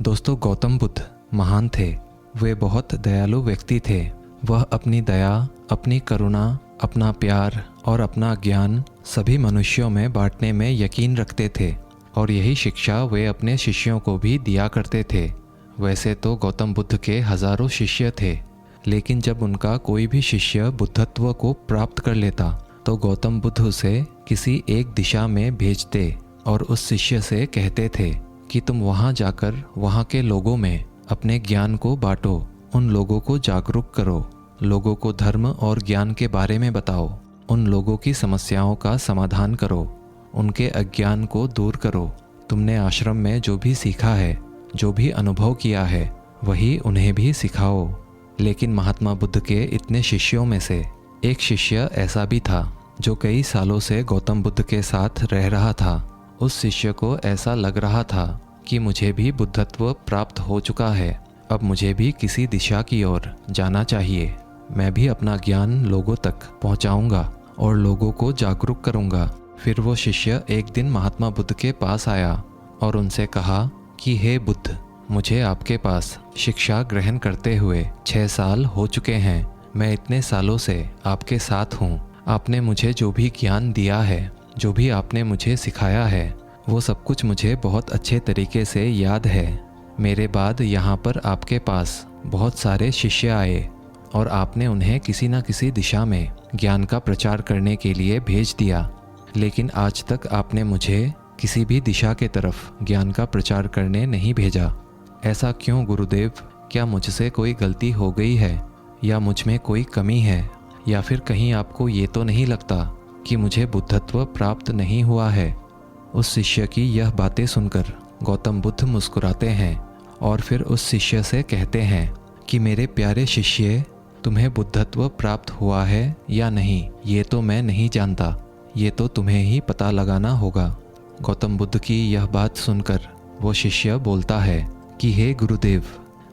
दोस्तों, गौतम बुद्ध महान थे। वे बहुत दयालु व्यक्ति थे। वह अपनी दया, अपनी करुणा, अपना प्यार और अपना ज्ञान सभी मनुष्यों में बांटने में यकीन रखते थे और यही शिक्षा वे अपने शिष्यों को भी दिया करते थे। वैसे तो गौतम बुद्ध के हजारों शिष्य थे, लेकिन जब उनका कोई भी शिष्य बुद्धत्व को प्राप्त कर लेता तो गौतम बुद्ध उसे किसी एक दिशा में भेजते और उस शिष्य से कहते थे कि तुम वहाँ जाकर वहाँ के लोगों में अपने ज्ञान को बांटो, उन लोगों को जागरूक करो, लोगों को धर्म और ज्ञान के बारे में बताओ, उन लोगों की समस्याओं का समाधान करो, उनके अज्ञान को दूर करो। तुमने आश्रम में जो भी सीखा है, जो भी अनुभव किया है, वही उन्हें भी सिखाओ। लेकिन महात्मा बुद्ध के इतने शिष्यों में से एक शिष्य ऐसा भी था जो कई सालों से गौतम बुद्ध के साथ रह रहा था। उस शिष्य को ऐसा लग रहा था कि मुझे भी बुद्धत्व प्राप्त हो चुका है, अब मुझे भी किसी दिशा की ओर जाना चाहिए। मैं भी अपना ज्ञान लोगों तक पहुंचाऊंगा और लोगों को जागरूक करूंगा। फिर वो शिष्य एक दिन महात्मा बुद्ध के पास आया और उनसे कहा कि हे बुद्ध, मुझे आपके पास शिक्षा ग्रहण करते हुए 6 साल हो चुके हैं। मैं इतने सालों से आपके साथ हूँ। आपने मुझे जो भी ज्ञान दिया है, जो भी आपने मुझे सिखाया है, वो सब कुछ मुझे बहुत अच्छे तरीके से याद है। मेरे बाद यहाँ पर आपके पास बहुत सारे शिष्य आए और आपने उन्हें किसी न किसी दिशा में ज्ञान का प्रचार करने के लिए भेज दिया, लेकिन आज तक आपने मुझे किसी भी दिशा के तरफ ज्ञान का प्रचार करने नहीं भेजा। ऐसा क्यों गुरुदेव? क्या मुझसे कोई गलती हो गई है या मुझ में कोई कमी है, या फिर कहीं आपको ये तो नहीं लगता कि मुझे बुद्धत्व प्राप्त नहीं हुआ है? उस शिष्य की यह बातें सुनकर गौतम बुद्ध मुस्कुराते हैं और फिर उस शिष्य से कहते हैं कि मेरे प्यारे शिष्य, तुम्हें बुद्धत्व प्राप्त हुआ है या नहीं, ये तो मैं नहीं जानता, ये तो तुम्हें ही पता लगाना होगा। गौतम बुद्ध की यह बात सुनकर वो शिष्य बोलता है कि हे गुरुदेव,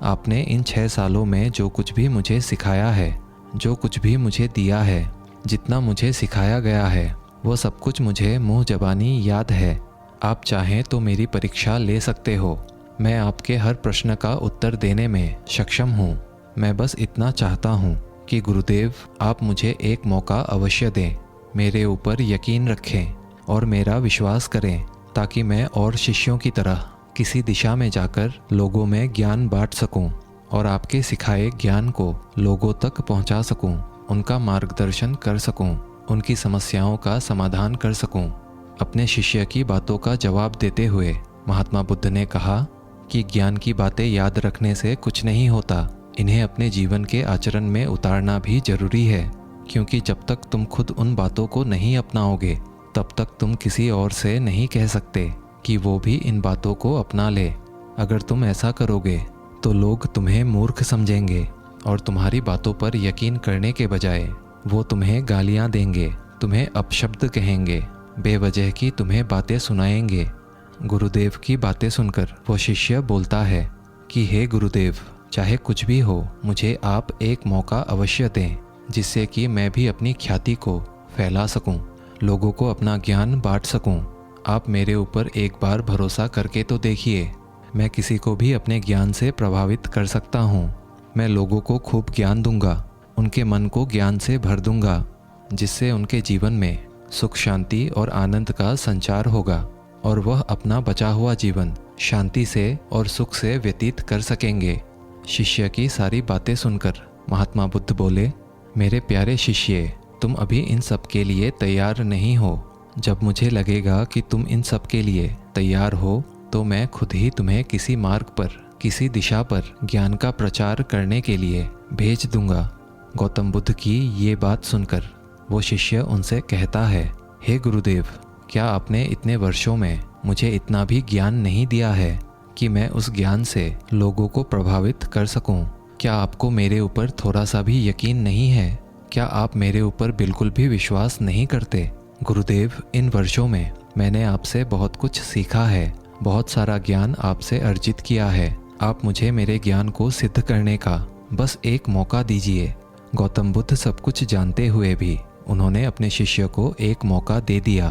आपने इन 6 सालों में जो कुछ भी मुझे सिखाया है, जो कुछ भी मुझे दिया है, जितना मुझे सिखाया गया है, वो सब कुछ मुझे मुँह ज़बानी याद है। आप चाहें तो मेरी परीक्षा ले सकते हो। मैं आपके हर प्रश्न का उत्तर देने में सक्षम हूँ। मैं बस इतना चाहता हूँ कि गुरुदेव, आप मुझे एक मौका अवश्य दें, मेरे ऊपर यकीन रखें और मेरा विश्वास करें, ताकि मैं और शिष्यों की तरह किसी दिशा में जाकर लोगों में ज्ञान बांट सकूं और आपके सिखाए ज्ञान को लोगों तक पहुंचा सकूं, उनका मार्गदर्शन कर सकूं, उनकी समस्याओं का समाधान कर सकूं। अपने शिष्य की बातों का जवाब देते हुए महात्मा बुद्ध ने कहा कि ज्ञान की बातें याद रखने से कुछ नहीं होता, इन्हें अपने जीवन के आचरण में उतारना भी जरूरी है, क्योंकि जब तक तुम खुद उन बातों को नहीं अपनाओगे, तब तक तुम किसी और से नहीं कह सकते कि वो भी इन बातों को अपना ले। अगर तुम ऐसा करोगे तो लोग तुम्हें मूर्ख समझेंगे और तुम्हारी बातों पर यकीन करने के बजाय वो तुम्हें गालियाँ देंगे, तुम्हें अपशब्द कहेंगे, बेवजह की तुम्हें बातें सुनाएंगे। गुरुदेव की बातें सुनकर वो शिष्य बोलता है कि हे गुरुदेव, चाहे कुछ भी हो, मुझे आप एक मौका अवश्य दें, जिससे कि मैं भी अपनी ख्याति को फैला सकूं, लोगों को अपना ज्ञान बांट सकूं। आप मेरे ऊपर एक बार भरोसा करके तो देखिए, मैं किसी को भी अपने ज्ञान से प्रभावित कर सकता हूँ। मैं लोगों को खूब ज्ञान दूंगा, उनके मन को ज्ञान से भर दूंगा, जिससे उनके जीवन में सुख, शांति और आनंद का संचार होगा और वह अपना बचा हुआ जीवन शांति से और सुख से व्यतीत कर सकेंगे। शिष्य की सारी बातें सुनकर महात्मा बुद्ध बोले, मेरे प्यारे शिष्य, तुम अभी इन सब के लिए तैयार नहीं हो। जब मुझे लगेगा कि तुम इन सब के लिए तैयार हो, तो मैं खुद ही तुम्हें किसी मार्ग पर, किसी दिशा पर ज्ञान का प्रचार करने के लिए भेज दूंगा। गौतम बुद्ध की ये बात सुनकर वो शिष्य उनसे कहता है, हे गुरुदेव, क्या आपने इतने वर्षों में मुझे इतना भी ज्ञान नहीं दिया है कि मैं उस ज्ञान से लोगों को प्रभावित कर सकूं? क्या आपको मेरे ऊपर थोड़ा सा भी यकीन नहीं है? क्या आप मेरे ऊपर बिल्कुल भी विश्वास नहीं करते? गुरुदेव, इन वर्षों में मैंने आपसे बहुत कुछ सीखा है, बहुत सारा ज्ञान आपसे अर्जित किया है। आप मुझे मेरे ज्ञान को सिद्ध करने का बस एक मौका दीजिए। गौतम बुद्ध सब कुछ जानते हुए भी उन्होंने अपने शिष्य को एक मौका दे दिया।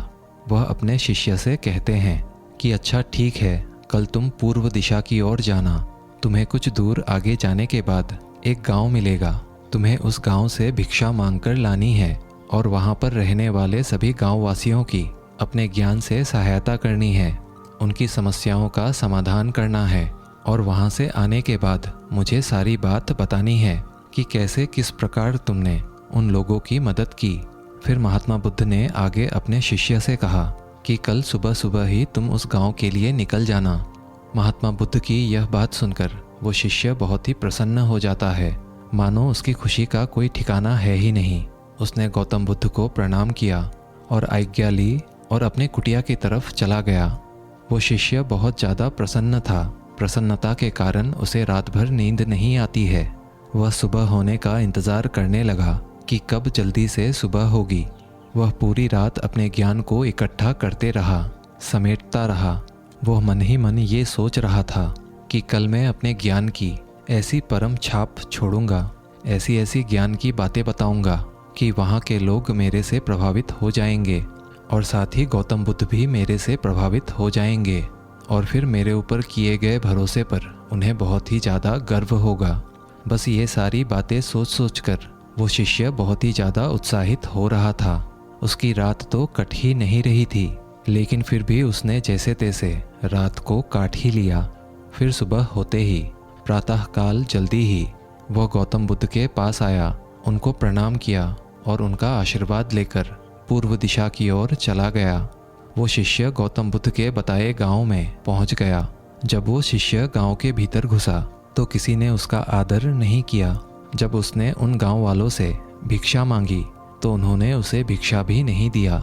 वह अपने शिष्य से कहते हैं कि अच्छा ठीक है, कल तुम पूर्व दिशा की ओर जाना। तुम्हें कुछ दूर आगे जाने के बाद एक गांव मिलेगा। तुम्हें उस गांव से भिक्षा मांगकर लानी है और वहां पर रहने वाले सभी गांव वासियों की अपने ज्ञान से सहायता करनी है। उनकी समस्याओं का समाधान करना है और वहां से आने के बाद मुझे सारी बात बतानी है कि कैसे किस प्रकार तुमने उन लोगों की मदद की। फिर महात्मा बुद्ध ने आगे अपने शिष्य से कहा कि कल सुबह सुबह ही तुम उस गांव के लिए निकल जाना। महात्मा बुद्ध की यह बात सुनकर वो शिष्य बहुत ही प्रसन्न हो जाता है, मानो उसकी खुशी का कोई ठिकाना है ही नहीं। उसने गौतम बुद्ध को प्रणाम किया और आज्ञा ली और अपने कुटिया की तरफ चला गया। वो शिष्य बहुत ज़्यादा प्रसन्न था। प्रसन्नता के कारण उसे रात भर नींद नहीं आती है। वह सुबह होने का इंतज़ार करने लगा कि कब जल्दी से सुबह होगी। वह पूरी रात अपने ज्ञान को इकट्ठा करते रहा, समेटता रहा। वह मन ही मन ये सोच रहा था कि कल मैं अपने ज्ञान की ऐसी परम छाप छोड़ूंगा, ऐसी ऐसी ज्ञान की बातें बताऊंगा कि वहाँ के लोग मेरे से प्रभावित हो जाएंगे और साथ ही गौतम बुद्ध भी मेरे से प्रभावित हो जाएंगे और फिर मेरे ऊपर किए गए भरोसे पर उन्हें बहुत ही ज़्यादा गर्व होगा। बस ये सारी बातें सोच सोच कर वो शिष्य बहुत ही ज़्यादा उत्साहित हो रहा था। उसकी रात तो कट ही नहीं रही थी, लेकिन फिर भी उसने जैसे तैसे रात को काट ही लिया। फिर सुबह होते ही प्रातःकाल जल्दी ही वह गौतम बुद्ध के पास आया, उनको प्रणाम किया और उनका आशीर्वाद लेकर पूर्व दिशा की ओर चला गया। वो शिष्य गौतम बुद्ध के बताए गांव में पहुंच गया। जब वो शिष्य गांव के भीतर घुसा तो किसी ने उसका आदर नहीं किया। जब उसने उन गांव वालों से भिक्षा मांगी तो उन्होंने उसे भिक्षा भी नहीं दिया।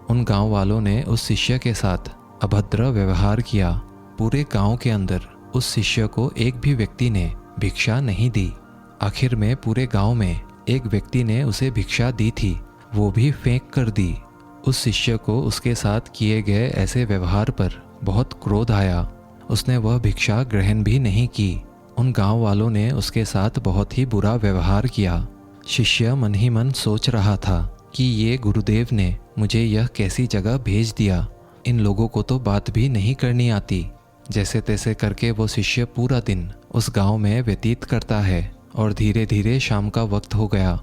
उन गांव वालों ने उस शिष्य के साथ अभद्र व्यवहार किया। पूरे गांव के अंदर उस शिष्य को एक भी व्यक्ति ने भिक्षा नहीं दी। आखिर में पूरे गांव में एक व्यक्ति ने उसे भिक्षा दी थी, वो भी फेंक कर दी। उस शिष्य को उसके साथ किए गए ऐसे व्यवहार पर बहुत क्रोध आया। उसने वह भिक्षा ग्रहण भी नहीं की। उन गांव वालों ने उसके साथ बहुत ही बुरा व्यवहार किया। शिष्य मन ही मन सोच रहा था कि ये गुरुदेव ने मुझे यह कैसी जगह भेज दिया। इन लोगों को तो बात भी नहीं करनी आती। जैसे तैसे करके वो शिष्य पूरा दिन उस गांव में व्यतीत करता है और धीरे धीरे शाम का वक्त हो गया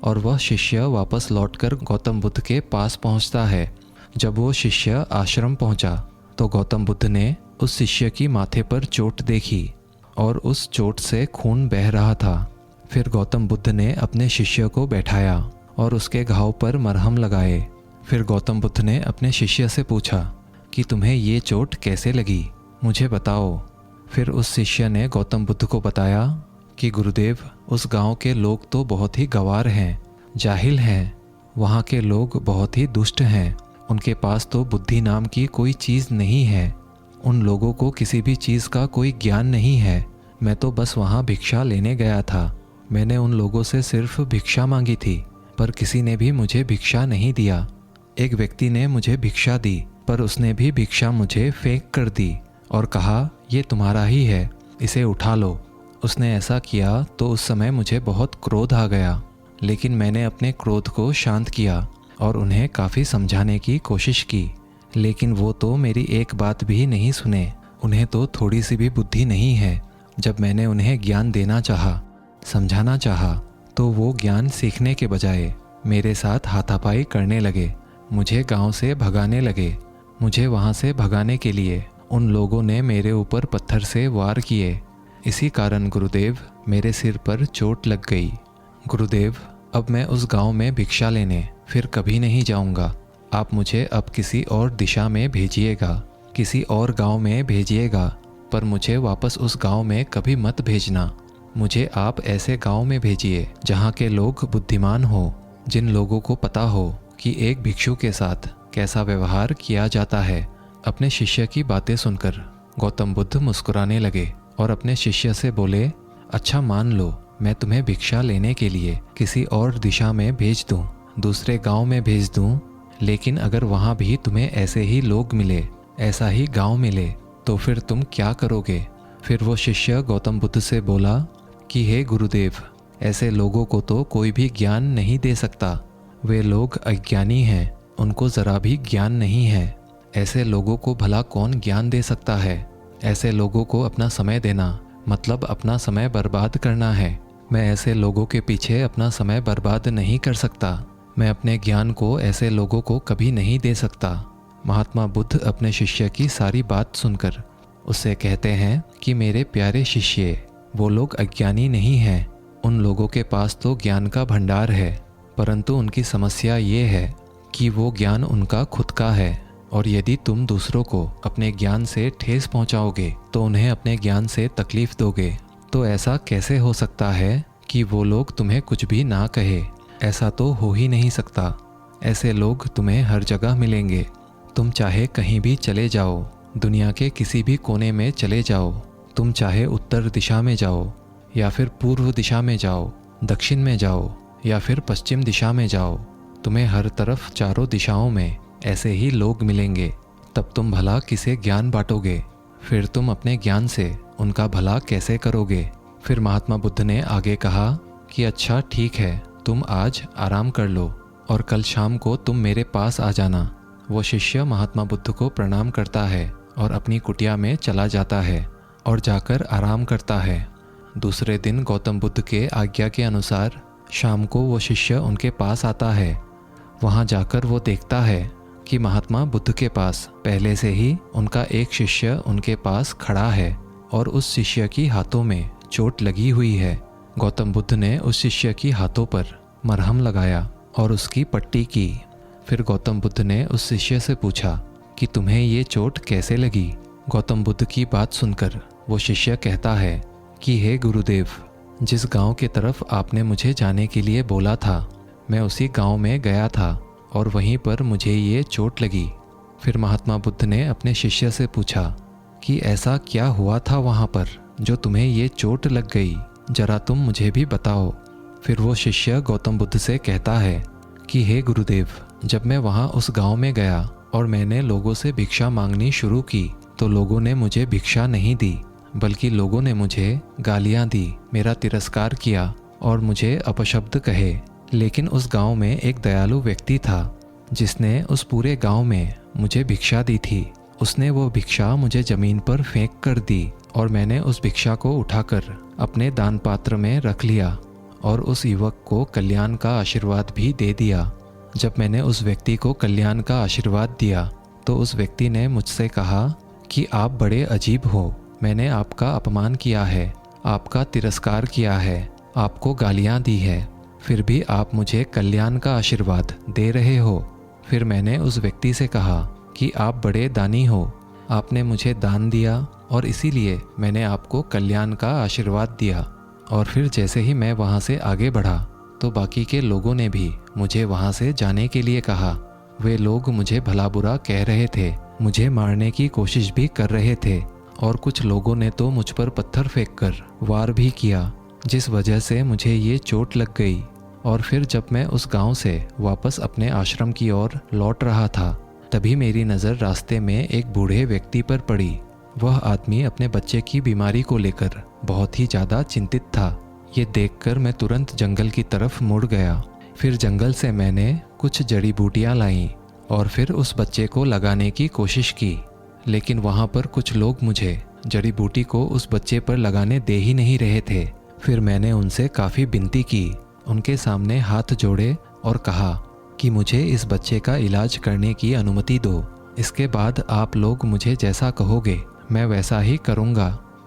और वह शिष्य वापस लौटकर गौतम बुद्ध के पास पहुंचता है। जब वो शिष्य आश्रम पहुंचा तो गौतम बुद्ध ने उस शिष्य की माथे पर चोट देखी और उस चोट से खून बह रहा था। फिर गौतम बुद्ध ने अपने शिष्य को बैठाया और उसके घाव पर मरहम लगाए। फिर गौतम बुद्ध ने अपने शिष्य से पूछा कि तुम्हें ये चोट कैसे लगी, मुझे बताओ। फिर उस शिष्य ने गौतम बुद्ध को बताया कि गुरुदेव, उस गांव के लोग तो बहुत ही गंवार हैं, जाहिल हैं। वहाँ के लोग बहुत ही दुष्ट हैं। उनके पास तो बुद्धि नाम की कोई चीज़ नहीं है। उन लोगों को किसी भी चीज़ का कोई ज्ञान नहीं है। मैं तो बस वहाँ भिक्षा लेने गया था। मैंने उन लोगों से सिर्फ भिक्षा मांगी थी, पर किसी ने भी मुझे भिक्षा नहीं दिया। एक व्यक्ति ने मुझे भिक्षा दी, पर उसने भी भिक्षा मुझे फेंक कर दी और कहा, ये तुम्हारा ही है, इसे उठा लो। उसने ऐसा किया तो उस समय मुझे बहुत क्रोध आ गया, लेकिन मैंने अपने क्रोध को शांत किया और उन्हें काफ़ी समझाने की कोशिश की, लेकिन वो तो मेरी एक बात भी नहीं सुने। उन्हें तो थोड़ी सी भी बुद्धि नहीं है। जब मैंने उन्हें ज्ञान देना चाहा, समझाना चाहा, तो वो ज्ञान सीखने के बजाय मेरे साथ हाथापाई करने लगे, मुझे गांव से भगाने लगे। मुझे वहाँ से भगाने के लिए उन लोगों ने मेरे ऊपर पत्थर से वार किए। इसी कारण गुरुदेव, मेरे सिर पर चोट लग गई। गुरुदेव, अब मैं उस गांव में भिक्षा लेने फिर कभी नहीं जाऊंगा। आप मुझे अब किसी और दिशा में भेजिएगा, किसी और गांव में भेजिएगा, पर मुझे वापस उस गांव में कभी मत भेजना। मुझे आप ऐसे गांव में भेजिए जहाँ के लोग बुद्धिमान हो, जिन लोगों को पता हो कि एक भिक्षु के साथ कैसा व्यवहार किया जाता है। अपने शिष्य की बातें सुनकर गौतम बुद्ध मुस्कुराने लगे और अपने शिष्य से बोले, अच्छा मान लो मैं तुम्हें भिक्षा लेने के लिए किसी और दिशा में भेज दूं, दूसरे गांव में भेज दूं, लेकिन अगर वहां भी तुम्हें ऐसे ही लोग मिले, ऐसा ही गांव मिले, तो फिर तुम क्या करोगे? फिर वो शिष्य गौतम बुद्ध से बोला कि हे गुरुदेव, ऐसे लोगों को तो कोई भी ज्ञान नहीं दे सकता। वे लोग अज्ञानी हैं, उनको ज़रा भी ज्ञान नहीं है। ऐसे लोगों को भला कौन ज्ञान दे सकता है? ऐसे लोगों को अपना समय देना मतलब अपना समय बर्बाद करना है। मैं ऐसे लोगों के पीछे अपना समय बर्बाद नहीं कर सकता। मैं अपने ज्ञान को ऐसे लोगों को कभी नहीं दे सकता। महात्मा बुद्ध अपने शिष्य की सारी बात सुनकर उससे कहते हैं कि मेरे प्यारे शिष्य, वो लोग अज्ञानी नहीं हैं। उन लोगों के पास तो ज्ञान का भंडार है, परंतु उनकी समस्या ये है कि वो ज्ञान उनका खुद का है, और यदि तुम दूसरों को अपने ज्ञान से ठेस पहुंचाओगे तो उन्हें अपने ज्ञान से तकलीफ दोगे। तो ऐसा कैसे हो सकता है कि वो लोग तुम्हें कुछ भी ना कहे? ऐसा तो हो ही नहीं सकता। ऐसे लोग तुम्हें हर जगह मिलेंगे। तुम चाहे कहीं भी चले जाओ, दुनिया के किसी भी कोने में चले जाओ, तुम चाहे उत्तर दिशा में जाओ या फिर पूर्व दिशा में जाओ, दक्षिण में जाओ या फिर पश्चिम दिशा में जाओ, तुम्हें हर तरफ चारों दिशाओं में ऐसे ही लोग मिलेंगे। तब तुम भला किसे ज्ञान बांटोगे? फिर तुम अपने ज्ञान से उनका भला कैसे करोगे? फिर महात्मा बुद्ध ने आगे कहा कि अच्छा ठीक है, तुम आज आराम कर लो और कल शाम को तुम मेरे पास आ जाना। वो शिष्य महात्मा बुद्ध को प्रणाम करता है और अपनी कुटिया में चला जाता है और जाकर आराम करता है। दूसरे दिन गौतम बुद्ध के आज्ञा के अनुसार शाम को वो शिष्य उनके पास आता है। वहाँ जाकर वो देखता है कि महात्मा बुद्ध के पास पहले से ही उनका एक शिष्य उनके पास खड़ा है और उस शिष्य की हाथों में चोट लगी हुई है। गौतम बुद्ध ने उस शिष्य की हाथों पर मरहम लगाया और उसकी पट्टी की। फिर गौतम बुद्ध ने उस शिष्य से पूछा कि तुम्हें ये चोट कैसे लगी? गौतम बुद्ध की बात सुनकर वो शिष्य कहता है कि हे गुरुदेव, जिस गांव की तरफ आपने मुझे जाने के लिए बोला था, मैं उसी गांव में गया था और वहीं पर मुझे ये चोट लगी। फिर महात्मा बुद्ध ने अपने शिष्य से पूछा कि ऐसा क्या हुआ था वहाँ पर जो तुम्हें ये चोट लग गई, जरा तुम मुझे भी बताओ। फिर वो शिष्य गौतम बुद्ध से कहता है कि हे गुरुदेव, जब मैं वहाँ उस गांव में गया और मैंने लोगों से भिक्षा मांगनी शुरू की तो लोगों ने मुझे भिक्षा नहीं दी, बल्कि लोगों ने मुझे गालियाँ दी, मेरा तिरस्कार किया और मुझे अपशब्द कहे। लेकिन उस गांव में एक दयालु व्यक्ति था जिसने उस पूरे गांव में मुझे भिक्षा दी थी। उसने वो भिक्षा मुझे ज़मीन पर फेंक कर दी और मैंने उस भिक्षा को उठाकर अपने दान पात्र में रख लिया और उस युवक को कल्याण का आशीर्वाद भी दे दिया। जब मैंने उस व्यक्ति को कल्याण का आशीर्वाद दिया तो उस व्यक्ति ने मुझसे कहा कि आप बड़े अजीब हो, मैंने आपका अपमान किया है, आपका तिरस्कार किया है, आपको गालियाँ दी है, फिर भी आप मुझे कल्याण का आशीर्वाद दे रहे हो। फिर मैंने उस व्यक्ति से कहा कि आप बड़े दानी हो, आपने मुझे दान दिया और इसीलिए मैंने आपको कल्याण का आशीर्वाद दिया। और फिर जैसे ही मैं वहाँ से आगे बढ़ा तो बाकी के लोगों ने भी मुझे वहाँ से जाने के लिए कहा। वे लोग मुझे भला बुरा कह रहे थे, मुझे मारने की कोशिश भी कर रहे थे और कुछ लोगों ने तो मुझ पर पत्थर फेंककर वार भी किया, जिस वजह से मुझे ये चोट लग गई। और फिर जब मैं उस गांव से वापस अपने आश्रम की ओर लौट रहा था तभी मेरी नज़र रास्ते में एक बूढ़े व्यक्ति पर पड़ी। वह आदमी अपने बच्चे की बीमारी को लेकर बहुत ही ज़्यादा चिंतित था। ये देखकर मैं तुरंत जंगल की तरफ मुड़ गया। फिर जंगल से मैंने कुछ जड़ी बूटियाँ लाईं और फिर उस बच्चे को लगाने की कोशिश की, लेकिन वहाँ पर कुछ लोग मुझे जड़ी बूटी को उस बच्चे पर लगाने दे ही नहीं रहे थे। फिर मैंने उनसे काफ़ी विनती की, उनके सामने हाथ जोड़े और कहा कि मुझे इस बच्चे का इलाज करने की अनुमति दो। इसके बाद आप लोग मुझे जैसा कहोगे मैं वैसा ही करूँगा।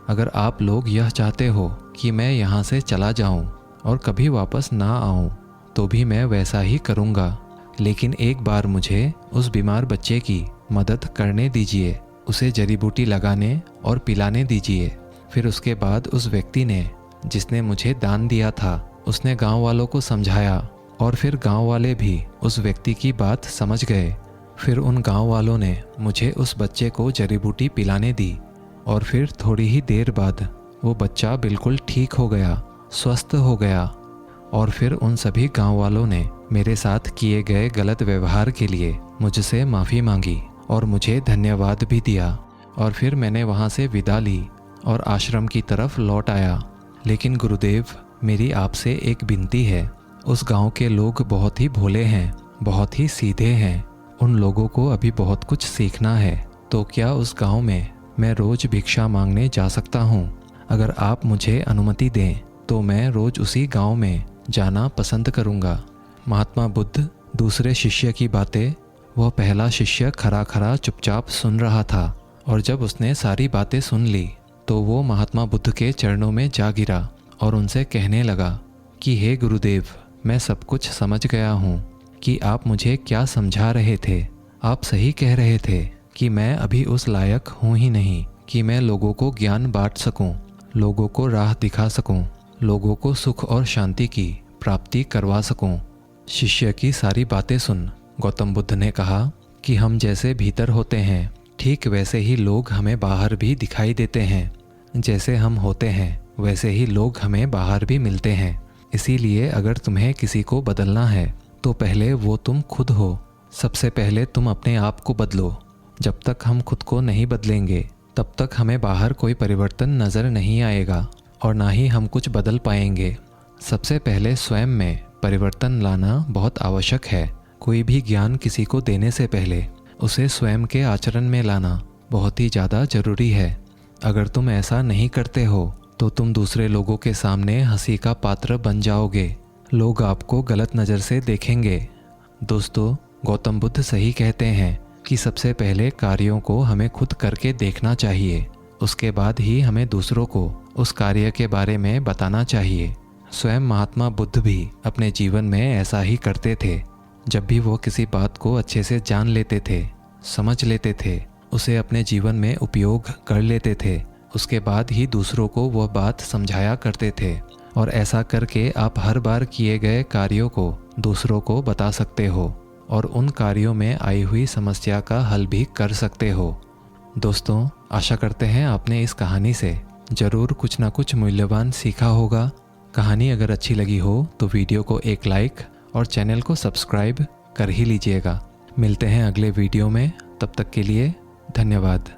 अगर आप लोग यह चाहते हो कि मैं यहाँ से चला जाऊँ और कभी वापस ना आऊँ तो भी मैं वैसा ही करूँगा, लेकिन एक बार मुझे उस बीमार बच्चे की मदद करने दीजिए, उसे जड़ी बूटी लगाने और पिलाने दीजिए। फिर उसके बाद उस व्यक्ति ने, जिसने मुझे दान दिया था, उसने गांव वालों को समझाया और फिर गांव वाले भी उस व्यक्ति की बात समझ गए। फिर उन गांव वालों ने मुझे उस बच्चे को जड़ी बूटी पिलाने दी और फिर थोड़ी ही देर बाद वो बच्चा बिल्कुल ठीक हो गया, स्वस्थ हो गया। और फिर उन सभी गांव वालों ने मेरे साथ किए गए गलत व्यवहार के लिए मुझसे माफ़ी मांगी और मुझे धन्यवाद भी दिया। और फिर मैंने वहाँ से विदा ली और आश्रम की तरफ लौट आया। लेकिन गुरुदेव, मेरी आपसे एक विनती है। उस गांव के लोग बहुत ही भोले हैं, बहुत ही सीधे हैं। उन लोगों को अभी बहुत कुछ सीखना है, तो क्या उस गांव में मैं रोज भिक्षा मांगने जा सकता हूँ। अगर आप मुझे अनुमति दें तो मैं रोज उसी गांव में जाना पसंद करूँगा। महात्मा बुद्ध दूसरे शिष्य की बातें वह पहला शिष्य खरा खरा चुपचाप सुन रहा था, और जब उसने सारी बातें सुन ली तो वो महात्मा बुद्ध के चरणों में जा गिरा और उनसे कहने लगा कि हे गुरुदेव, मैं सब कुछ समझ गया हूँ कि आप मुझे क्या समझा रहे थे। आप सही कह रहे थे कि मैं अभी उस लायक हूँ ही नहीं कि मैं लोगों को ज्ञान बांट सकूँ, लोगों को राह दिखा सकूँ, लोगों को सुख और शांति की प्राप्ति करवा सकूँ। शिष्य की सारी बातें सुन गौतम बुद्ध ने कहा कि हम जैसे भीतर होते हैं ठीक वैसे ही लोग हमें बाहर भी दिखाई देते हैं। जैसे हम होते हैं वैसे ही लोग हमें बाहर भी मिलते हैं। इसीलिए अगर तुम्हें किसी को बदलना है तो पहले वो तुम खुद हो। सबसे पहले तुम अपने आप को बदलो। जब तक हम खुद को नहीं बदलेंगे तब तक हमें बाहर कोई परिवर्तन नज़र नहीं आएगा और ना ही हम कुछ बदल पाएंगे। सबसे पहले स्वयं में परिवर्तन लाना बहुत आवश्यक है। कोई भी ज्ञान किसी को देने से पहले उसे स्वयं के आचरण में लाना बहुत ही ज़्यादा ज़रूरी है। अगर तुम ऐसा नहीं करते हो तो तुम दूसरे लोगों के सामने हंसी का पात्र बन जाओगे। लोग आपको गलत नज़र से देखेंगे। दोस्तों, गौतम बुद्ध सही कहते हैं कि सबसे पहले कार्यों को हमें खुद करके देखना चाहिए, उसके बाद ही हमें दूसरों को उस कार्य के बारे में बताना चाहिए। स्वयं महात्मा बुद्ध भी अपने जीवन में ऐसा ही करते थे। जब भी वो किसी बात को अच्छे से जान लेते थे, समझ लेते थे, उसे अपने जीवन में उपयोग कर लेते थे, उसके बाद ही दूसरों को वह बात समझाया करते थे। और ऐसा करके आप हर बार किए गए कार्यों को दूसरों को बता सकते हो और उन कार्यों में आई हुई समस्या का हल भी कर सकते हो। दोस्तों, आशा करते हैं आपने इस कहानी से ज़रूर कुछ ना कुछ मूल्यवान सीखा होगा। कहानी अगर अच्छी लगी हो तो वीडियो को एक लाइक और चैनल को सब्सक्राइब कर ही लीजिएगा। मिलते हैं अगले वीडियो में, तब तक के लिए धन्यवाद।